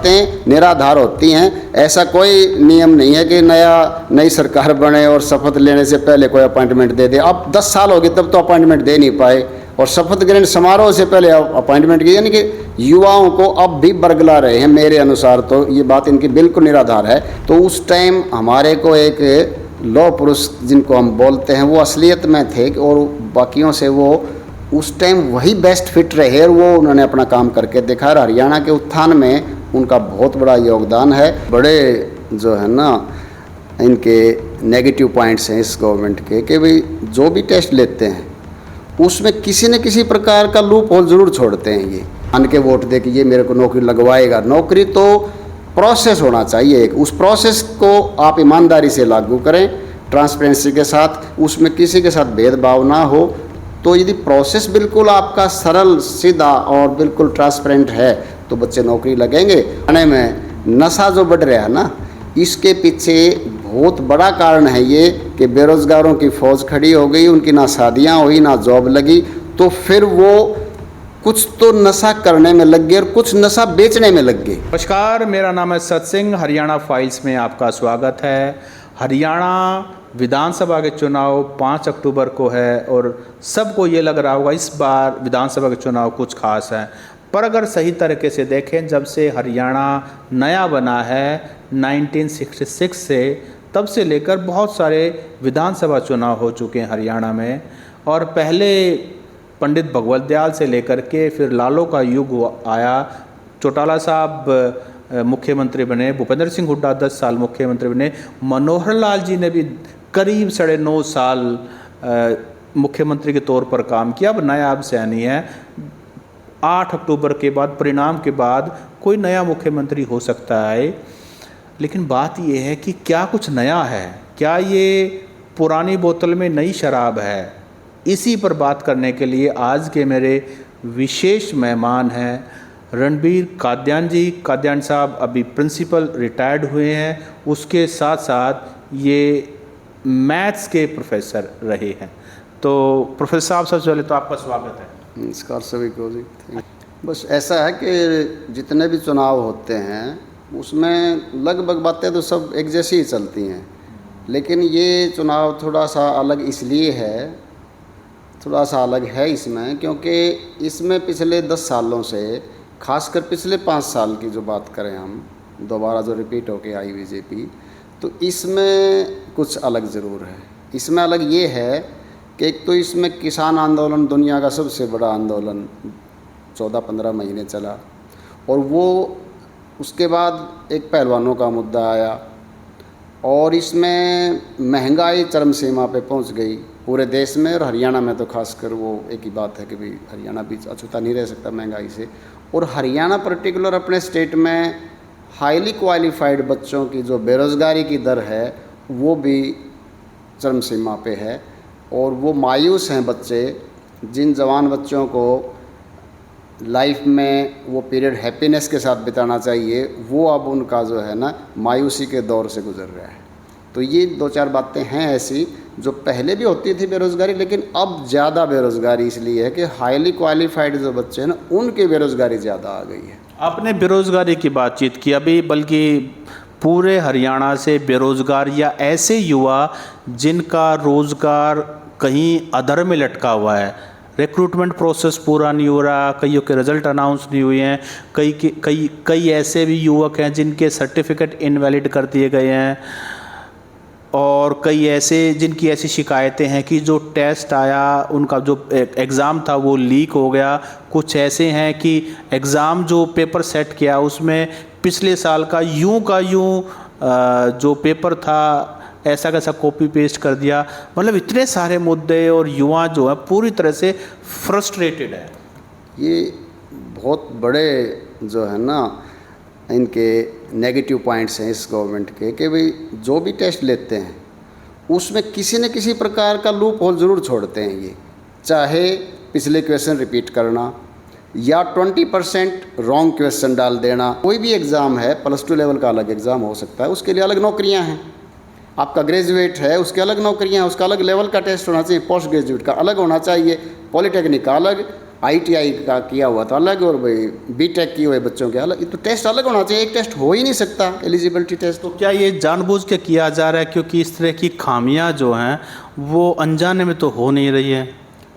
बातें निराधार होती हैं। ऐसा कोई नियम नहीं है कि नई सरकार बने और शपथ लेने से पहले कोई अपॉइंटमेंट दे दे। अब 10 साल हो गए तब तो अपॉइंटमेंट दे नहीं पाए, और शपथ ग्रहण समारोह से पहले अपॉइंटमेंट की, यानी कि युवाओं को अब भी बरगला रहे हैं। मेरे अनुसार तो ये बात इनकी बिल्कुल निराधार है। तो उस टाइम हमारे को एक लौह पुरुष जिनको हम बोलते हैं वो असलियत में थे, और बाकियों से वो उस टाइम वही बेस्ट फिट रहे, और वो उन्होंने अपना काम करके दिखा। हरियाणा के उत्थान में उनका बहुत बड़ा योगदान है। बड़े जो है ना इनके नेगेटिव पॉइंट्स हैं इस गवर्नमेंट के, कि भाई जो भी टेस्ट लेते हैं उसमें किसी न किसी प्रकार का लूप होल ज़रूर छोड़ते हैं। ये मान के वोट दे कि ये मेरे को नौकरी लगवाएगा। नौकरी तो प्रोसेस होना चाहिए एक, उस प्रोसेस को आप ईमानदारी से लागू करें, ट्रांसपेरेंसी के साथ, उसमें किसी के साथ भेदभाव ना हो। तो यदि प्रोसेस बिल्कुल आपका सरल सीधा और बिल्कुल ट्रांसपेरेंट है तो बच्चे नौकरी लगेंगे। आने में नशा जो बढ़ रहा है ना, इसके पीछे बहुत बड़ा कारण है ये कि बेरोज़गारों की फ़ौज खड़ी हो गई, उनकी ना शादियाँ हुई ना जॉब लगी, तो फिर वो कुछ तो नशा करने में लग गए और कुछ नशा बेचने में लग गए। नमस्कार, मेरा नाम है सत सिंह। हरियाणा फाइल्स में आपका स्वागत है। हरियाणा विधानसभा के चुनाव 5 अक्टूबर को है, और सबको ये लग रहा होगा इस बार विधानसभा के चुनाव कुछ खास हैं। पर अगर सही तरीके से देखें, जब से हरियाणा नया बना है 1966 से, तब से लेकर बहुत सारे विधानसभा चुनाव हो चुके हैं हरियाणा में। और पहले पंडित भगवत दयाल से लेकर के फिर लालों का युग आया। चौटाला साहब मुख्यमंत्री बने, भूपेंद्र सिंह हुड्डा 10 साल मुख्यमंत्री बने, मनोहर लाल जी ने भी करीब 9.5 साल मुख्यमंत्री के तौर पर काम किया। अब नया अब सैनी है। 8 अक्टूबर के बाद, परिणाम के बाद कोई नया मुख्यमंत्री हो सकता है। लेकिन बात यह है कि क्या कुछ नया है, क्या ये पुरानी बोतल में नई शराब है? इसी पर बात करने के लिए आज के मेरे विशेष मेहमान हैं रणबीर कादयान जी। कादयान साहब अभी प्रिंसिपल रिटायर्ड हुए हैं, उसके साथ साथ ये मैथ्स के प्रोफेसर रहे हैं। तो प्रोफेसर साहब, सबसे पहले तो आपका स्वागत है। नमस्कार सभी को जी। बस ऐसा है कि जितने भी चुनाव होते हैं उसमें लगभग बातें तो सब एक जैसी ही चलती हैं, लेकिन ये चुनाव थोड़ा सा अलग इसलिए है, थोड़ा सा अलग है इसमें क्योंकि इसमें पिछले 10 सालों से, खासकर पिछले 5 साल की जो बात करें हम, दोबारा जो रिपीट होके आई बीजेपी, तो इसमें कुछ अलग ज़रूर है। इसमें अलग ये है कि एक तो इसमें किसान आंदोलन, दुनिया का सबसे बड़ा आंदोलन 14-15 महीने चला, और वो उसके बाद एक पहलवानों का मुद्दा आया, और इसमें महंगाई चरम सीमा पे पहुंच गई पूरे देश में, और हरियाणा में तो खासकर वो एक ही बात है कि भाई हरियाणा भी अछूता नहीं रह सकता महंगाई से। और हरियाणा पर्टिकुलर अपने स्टेट में हाईली क्वालिफाइड बच्चों की जो बेरोज़गारी की दर है वो भी चरम सीमा पे है, और वो मायूस हैं बच्चे, जिन जवान बच्चों को लाइफ में वो पीरियड हैप्पीनेस के साथ बिताना चाहिए, वो अब उनका जो है ना मायूसी के दौर से गुजर रहा है। तो ये 2-4 बातें हैं ऐसी जो पहले भी होती थी बेरोज़गारी, लेकिन अब ज़्यादा बेरोज़गारी इसलिए है कि हाईली क्वालिफाइड जो बच्चे हैं ना, उनकी बेरोज़गारी ज़्यादा आ गई है। आपने बेरोज़गारी की बातचीत की अभी, बल्कि पूरे हरियाणा से बेरोज़गार या ऐसे युवा जिनका रोज़गार कहीं अधर में लटका हुआ है, रिक्रूटमेंट प्रोसेस पूरा नहीं हो रहा, कईयों के रिज़ल्ट अनाउंस नहीं हुए हैं, कई ऐसे भी युवक हैं जिनके सर्टिफिकेट इनवैलिड कर दिए गए हैं, और कई ऐसे जिनकी ऐसी शिकायतें हैं कि जो टेस्ट आया, उनका जो एग्ज़ाम था वो लीक हो गया। कुछ ऐसे हैं कि एग्ज़ाम जो पेपर सेट किया उसमें पिछले साल का यूं जो पेपर था ऐसा कैसा कॉपी पेस्ट कर दिया। मतलब इतने सारे मुद्दे, और युवा जो है पूरी तरह से फ्रस्ट्रेटेड है। ये बहुत बड़े जो है ना इनके नेगेटिव पॉइंट्स हैं इस गवर्नमेंट के, कि भाई जो भी टेस्ट लेते हैं उसमें किसी न किसी प्रकार का लूप होल ज़रूर छोड़ते हैं। ये चाहे पिछले क्वेश्चन रिपीट करना या 20% रॉन्ग क्वेश्चन डाल देना। कोई भी एग्ज़ाम है, +2 लेवल का अलग एग्ज़ाम हो सकता है, उसके लिए अलग नौकरियां हैं। आपका ग्रेजुएट है, उसके अलग नौकरियां हैं, उसका अलग लेवल का टेस्ट होना चाहिए। पोस्ट ग्रेजुएट का अलग होना चाहिए, पॉलीटेक्निक का अलग, ITI का किया हुआ तो अलग, और भाई BTech किए हुए बच्चों के अलग, तो टेस्ट अलग होना चाहिए। एक टेस्ट हो ही नहीं सकता एलिजिबिलिटी टेस्ट। तो क्या ये जानबूझ के किया जा रहा है, क्योंकि इस तरह की खामियां जो हैं वो अनजाने में तो हो नहीं रही है?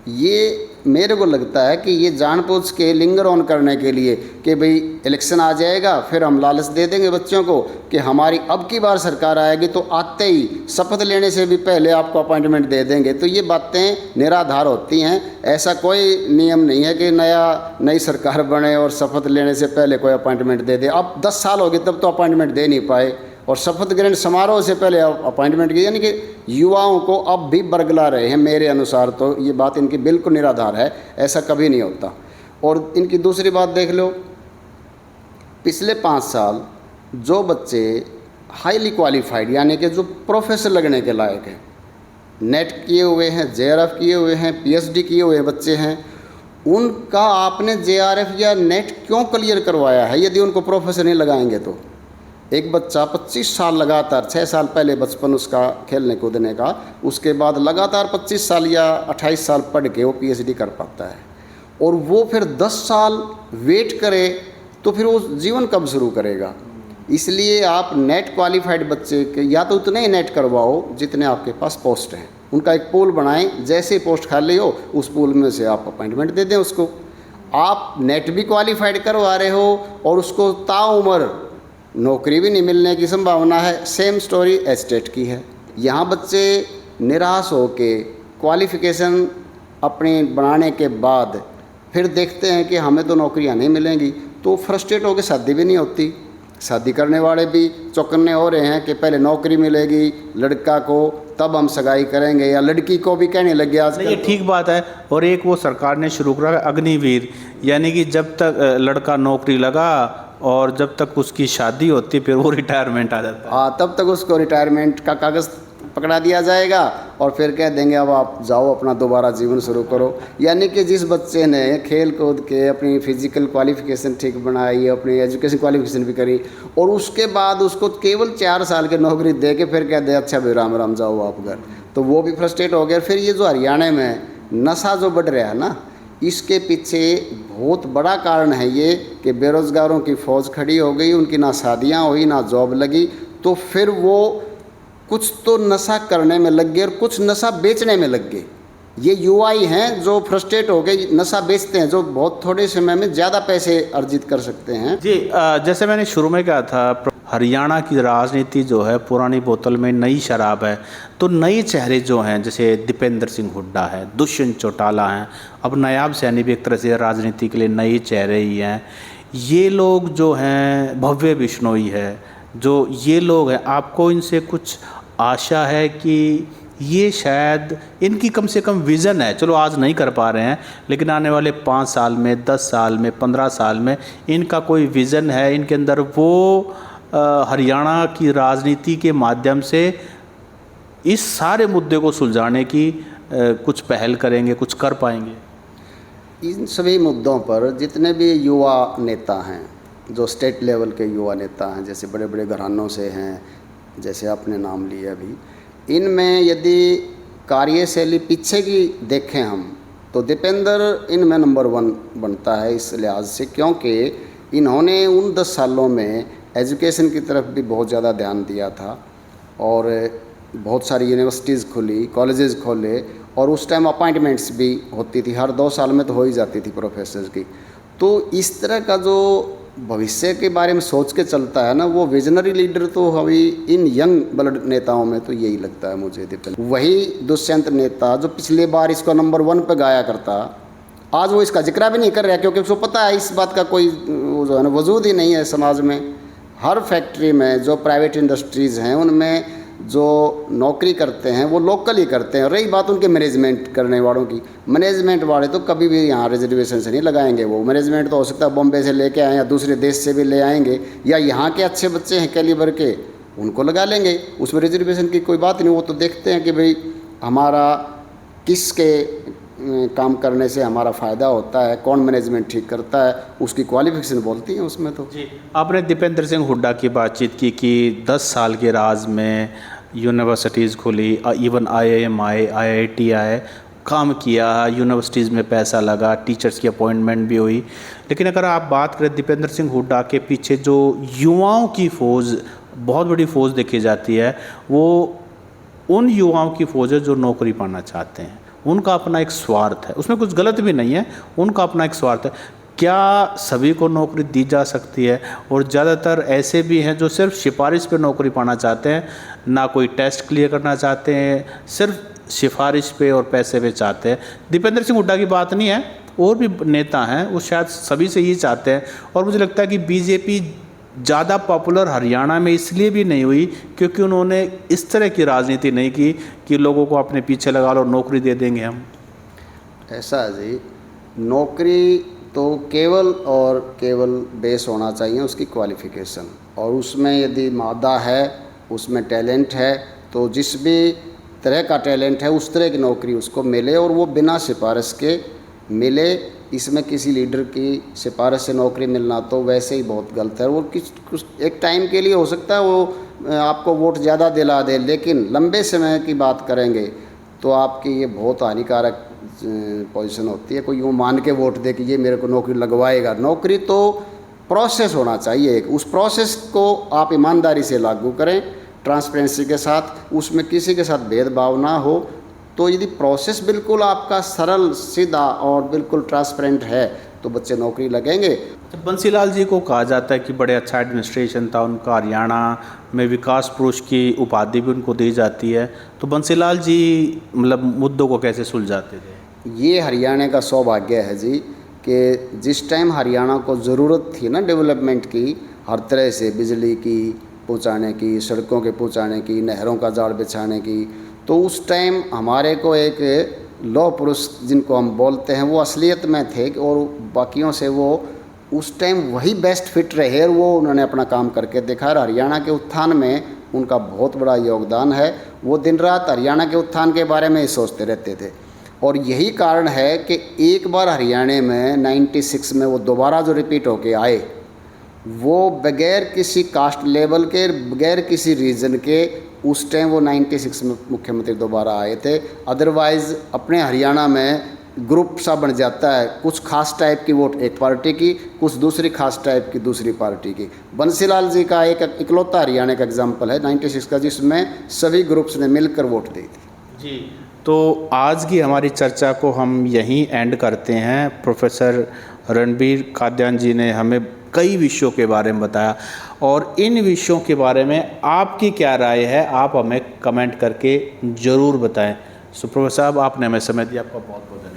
ये मेरे को लगता है कि ये जानबूझ के लिंगर ऑन करने के लिए कि भाई इलेक्शन आ जाएगा, फिर हम लालच दे देंगे बच्चों को कि हमारी अब की बार सरकार आएगी तो आते ही शपथ लेने से भी पहले आपको अपॉइंटमेंट दे देंगे। तो ये बातें निराधार होती हैं। ऐसा कोई नियम नहीं है कि नई सरकार बने और शपथ लेने से पहले कोई अपॉइंटमेंट दे दे। अब 10 साल हो गए तब तो अपॉइंटमेंट दे नहीं पाए, और शपथ ग्रहण समारोह से पहले अपॉइंटमेंट की, यानी कि युवाओं को अब भी बरगला रहे हैं। मेरे अनुसार तो ये बात इनकी बिल्कुल निराधार है, ऐसा कभी नहीं होता। और इनकी दूसरी बात देख लो, पिछले 5 साल जो बच्चे हाईली क्वालिफाइड यानी कि जो प्रोफेसर लगने के लायक हैं, नेट किए हुए हैं, JRF किए हुए हैं, PhD किए हुए बच्चे हैं, उनका आपने JRF या नेट क्यों क्लियर करवाया है यदि उनको प्रोफेसर नहीं लगाएंगे तो? एक बच्चा 25 साल लगातार, 6 साल पहले बचपन उसका खेलने कूदने का, उसके बाद लगातार 25 साल या 28 साल पढ़ के वो PhD कर पाता है, और वो फिर 10 साल वेट करे तो फिर वो जीवन कब शुरू करेगा? इसलिए आप नेट क्वालिफाइड बच्चे के या तो उतने ही नेट करवाओ जितने आपके पास पोस्ट हैं, उनका एक पूल बनाएं, जैसे पोस्ट खाली हो उस पूल में से आप अपॉइंटमेंट दे दें उसको। आप नेट भी क्वालिफाइड करवा रहे हो और उसको ताउम्र नौकरी भी नहीं मिलने की संभावना है। सेम स्टोरी एस्टेट की है। यहाँ बच्चे निराश हो के क्वालिफ़िकेशन अपनी बनाने के बाद फिर देखते हैं कि हमें तो नौकरियाँ नहीं मिलेंगी, तो फ्रस्ट्रेट होकर शादी भी नहीं होती। शादी करने वाले भी चौकन्ने हो रहे हैं कि पहले नौकरी मिलेगी लड़का को तब हम सगाई करेंगे, या लड़की को भी कहने लगे आज। ये ठीक बात है। और एक वो सरकार ने शुरू करा अग्निवीर, यानी कि जब तक लड़का नौकरी लगा और जब तक उसकी शादी होती फिर वो रिटायरमेंट आ जाता है। हाँ, तब तक उसको रिटायरमेंट का कागज़ पकड़ा दिया जाएगा और फिर कह देंगे अब आप जाओ अपना दोबारा जीवन शुरू करो। यानी कि जिस बच्चे ने खेल कूद के अपनी फिजिकल क्वालिफिकेशन ठीक बनाई, अपनी एजुकेशन क्वालिफिकेशन भी करी, और उसके बाद उसको केवल 4 साल की नौकरी दे के फिर कह दे अच्छा भाई राम राम जाओ आप घर, तो वो भी फ्रस्ट्रेट हो गया। फिर ये जो हरियाणा में नशा जो बढ़ रहा है ना, इसके पीछे बहुत बड़ा कारण है ये कि बेरोज़गारों की फ़ौज खड़ी हो गई, उनकी ना शादियाँ हुई ना जॉब लगी, तो फिर वो कुछ तो नशा करने में लग गए और कुछ नशा बेचने में लग गए। ये युवा ही हैं जो फ्रस्ट्रेट हो गए, नशा बेचते हैं, जो बहुत थोड़े समय में ज़्यादा पैसे अर्जित कर सकते हैं। जी, जैसे मैंने शुरू में कहा था, हरियाणा की राजनीति जो है पुरानी बोतल में नई शराब है। तो नए चेहरे जो हैं जैसे दीपेंद्र सिंह हुड्डा है, दुष्यंत चौटाला हैं, अब नायाब सैनी भी एक तरह से राजनीति के लिए नए चेहरे ही हैं। ये लोग जो हैं, भव्य बिश्नोई है, जो ये लोग हैं, आपको इनसे कुछ आशा है कि ये शायद इनकी कम से कम विज़न है, चलो आज नहीं कर पा रहे हैं लेकिन आने वाले 5 साल में, 10 साल में, 15 साल में इनका कोई विज़न है, इनके अंदर वो हरियाणा की राजनीति के माध्यम से इस सारे मुद्दे को सुलझाने की कुछ पहल करेंगे, कुछ कर पाएंगे? इन सभी मुद्दों पर जितने भी युवा नेता हैं, जो स्टेट लेवल के युवा नेता हैं, जैसे बड़े बड़े घरानों से हैं, जैसे आपने नाम लिया अभी, इनमें यदि कार्यशैली पीछे की देखें हम तो दीपेंद्र इनमें नंबर 1 बनता है इस लिहाज से, क्योंकि इन्होंने उन 10 सालों में एजुकेशन की तरफ भी बहुत ज़्यादा ध्यान दिया था और बहुत सारी यूनिवर्सिटीज़ खुली, कॉलेजेस खोले, और उस टाइम अपॉइंटमेंट्स भी होती थी, हर 2 साल में तो हो ही जाती थी प्रोफेसर की। तो इस तरह का जो भविष्य के बारे में सोच के चलता है ना, वो विजनरी लीडर तो अभी इन यंग ब्लड नेताओं में तो यही लगता है मुझे दीपेंद्र। वही दुष्यंत नेता जो पिछले बार इसको नंबर 1 पे गाया करता, आज वो इसका जिक्र भी नहीं कर रहा, क्योंकि उसको पता है इस बात का कोई जो है ना वजूद ही नहीं है समाज में। हर फैक्ट्री में जो प्राइवेट इंडस्ट्रीज़ हैं उनमें जो नौकरी करते हैं वो लोकल ही करते हैं। रही बात उनके मैनेजमेंट करने वालों की, मैनेजमेंट वाले तो कभी भी यहाँ रिजर्वेशन से नहीं लगाएंगे। वो मैनेजमेंट तो हो सकता है बॉम्बे से लेके आए या दूसरे देश से भी ले आएंगे, या यहाँ के अच्छे बच्चे हैं कैलिबर के, उनको लगा लेंगे, उसमें रिजर्वेशन की कोई बात नहीं। वो तो देखते हैं कि भाई हमारा किसके काम करने से हमारा फ़ायदा होता है, कौन मैनेजमेंट ठीक करता है, उसकी क्वालिफिकेशन बोलती है उसमें। तो जी, आपने दीपेंद्र सिंह हुड्डा की बातचीत की कि 10 साल के राज में यूनिवर्सिटीज़ खुली, इवन IIM आए, IIT आए, काम किया, यूनिवर्सिटीज़ में पैसा लगा, टीचर्स की अपॉइंटमेंट भी हुई, लेकिन अगर आप बात करें दीपेंद्र सिंह हुड्डा के पीछे जो युवाओं की फ़ौज, बहुत बड़ी फ़ौज देखी जाती है, वो उन युवाओं की फ़ौज है जो नौकरी पाना चाहते हैं। उनका अपना एक स्वार्थ है, उसमें कुछ गलत भी नहीं है, उनका अपना एक स्वार्थ है। क्या सभी को नौकरी दी जा सकती है? और ज़्यादातर ऐसे भी हैं जो सिर्फ सिफारिश पे नौकरी पाना चाहते हैं, ना कोई टेस्ट क्लियर करना चाहते हैं, सिर्फ सिफारिश पे और पैसे पे चाहते हैं। दीपेंद्र सिंह हुड्डा की बात नहीं है, और भी नेता हैं वो शायद सभी से ये चाहते हैं। और मुझे लगता है कि बीजेपी ज़्यादा पॉपुलर हरियाणा में इसलिए भी नहीं हुई क्योंकि उन्होंने इस तरह की राजनीति नहीं की कि लोगों को अपने पीछे लगा लो, नौकरी दे देंगे हम। ऐसा है जी, नौकरी तो केवल और केवल बेस होना चाहिए उसकी क्वालिफ़िकेशन, और उसमें यदि मादा है, उसमें टैलेंट है, तो जिस भी तरह का टैलेंट है उस तरह की नौकरी उसको मिले, और वो बिना सिफारिश के मिले। इसमें किसी लीडर की सिफारिश से नौकरी मिलना तो वैसे ही बहुत गलत है। वो कुछ एक टाइम के लिए हो सकता है वो आपको वोट ज़्यादा दिला दे, लेकिन लंबे समय की बात करेंगे तो आपकी ये बहुत हानिकारक पोजीशन होती है। कोई यूँ मान के वोट दे कि ये मेरे को नौकरी लगवाएगा। नौकरी तो प्रोसेस होना चाहिए एक, उस प्रोसेस को आप ईमानदारी से लागू करें, ट्रांसपेरेंसी के साथ, उसमें किसी के साथ भेदभाव ना हो। तो यदि प्रोसेस बिल्कुल आपका सरल सीधा और बिल्कुल ट्रांसपेरेंट है तो बच्चे नौकरी लगेंगे। बंसीलाल जी को कहा जाता है कि बड़े अच्छा एडमिनिस्ट्रेशन था उनका, हरियाणा में विकास पुरुष की उपाधि भी उनको दी जाती है, तो बंसीलाल जी मतलब मुद्दों को कैसे सुलझाते थे? ये हरियाणा का सौभाग्य है जी कि जिस टाइम हरियाणा को ज़रूरत थी ना डेवलपमेंट की, हर तरह से बिजली की पहुंचाने की, सड़कों के पहुंचाने की, नहरों का जाल बिछाने की, तो उस टाइम हमारे को एक लौह पुरुष जिनको हम बोलते हैं वो असलियत में थे, और बाकियों से वो उस टाइम वही बेस्ट फिट रहे, और वो उन्होंने अपना काम करके दिखा। हरियाणा के उत्थान में उनका बहुत बड़ा योगदान है। वो दिन रात हरियाणा के उत्थान के बारे में ही सोचते रहते थे, और यही कारण है कि एक बार हरियाणा में 96 में वो दोबारा जो रिपीट होके आए, वो बगैर किसी कास्ट लेवल के, बगैर किसी रीजन के, उस टाइम वो 96 में मुख्यमंत्री दोबारा आए थे। अदरवाइज़ अपने हरियाणा में ग्रुप सा बन जाता है, कुछ खास टाइप की वोट एक पार्टी की, कुछ दूसरी खास टाइप की दूसरी पार्टी की। बंसीलाल जी का एक इकलौता हरियाणा का एग्जाम्पल है 96 का, जिसमें सभी ग्रुप्स ने मिलकर वोट दी थी। जी, तो आज की हमारी चर्चा को हम यहीं एंड करते हैं। प्रोफेसर रणबीर कादियान जी ने हमें कई विषयों के बारे में बताया, और इन विषयों के बारे में आपकी क्या राय है आप हमें कमेंट करके ज़रूर बताएं। सो प्रोफेसर साहब, आपने हमें समय दिया, आपका बहुत बहुत धन्यवाद।